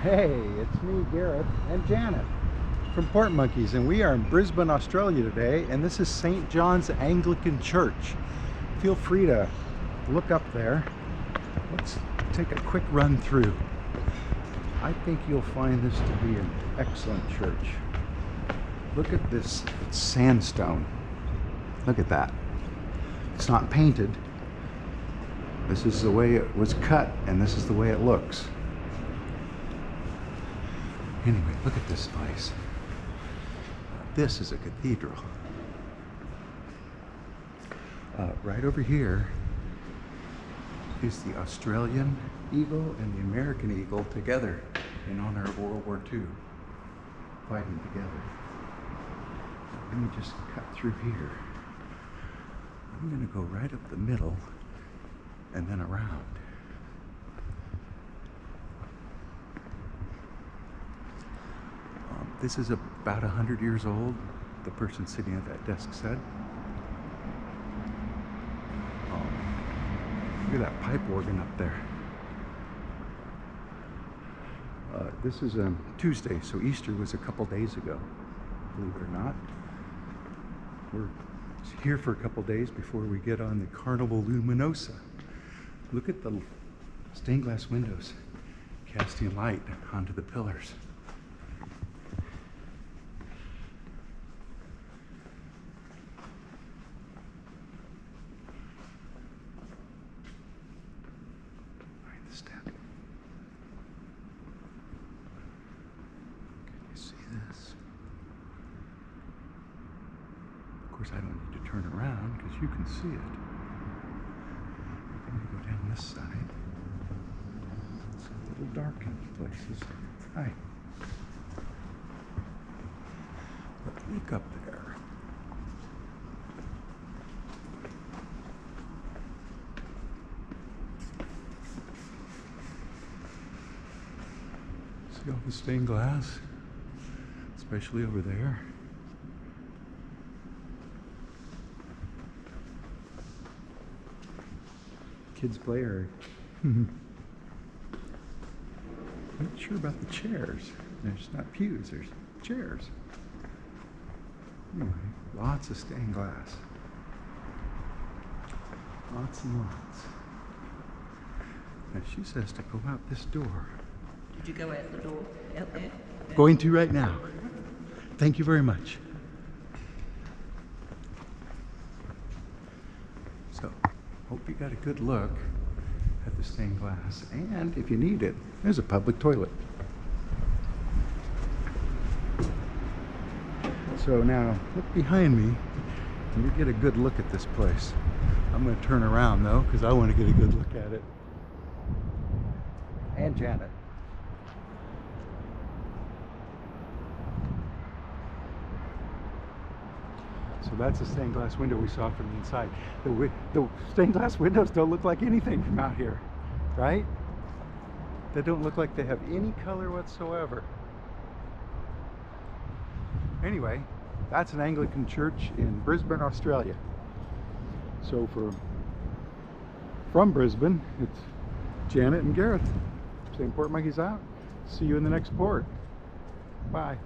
Hey, it's me, Gareth, and Janet from Port Monkeys, and we are in Brisbane, Australia today, and this is St. John's Anglican Church. Feel free to look up there. Let's take a quick run through. I think you'll find this to be an excellent church. Look at this, it's sandstone. Look at that. It's not painted. This is the way it was cut, and this is the way it looks. Anyway, look at this place. This is a cathedral. Right over here is the Australian eagle and the American eagle together in honor of World War II, fighting together. Let me just cut through here. I'm going to go right up the middle and then around. This is about 100 years old, the person sitting at that desk said. Look at that pipe organ up there. This is Tuesday, so Easter was a couple days ago, believe it or not. We're here for a couple days before we get on the Carnival Luminosa. Look at the stained glass windows casting light onto the pillars. Step. Can you see this? Of course, I don't need to turn around because you can see it. I'm going to go down this side. It's a little dark in places. Hi. But look up there. See all the stained glass, especially over there. Kids play area. I'm not sure about the chairs. There's not pews, there's chairs. Anyway, lots of stained glass. Lots and lots. Now she says to go out this door. Did you go out the door out there? Going to right now. Thank you very much. So, hope you got a good look at the stained glass. And if you need it, there's a public toilet. So now, look behind me and you get a good look at this place. I'm going to turn around though, because I want to get a good look at it. And Janet. So that's the stained glass window we saw from the inside. The stained glass windows don't look like anything from out here, right? They don't look like they have any color whatsoever. Anyway, that's an Anglican church in Brisbane, Australia. So from Brisbane, it's Janet and Gareth saying Port Monkeys out. See you in the next port. Bye.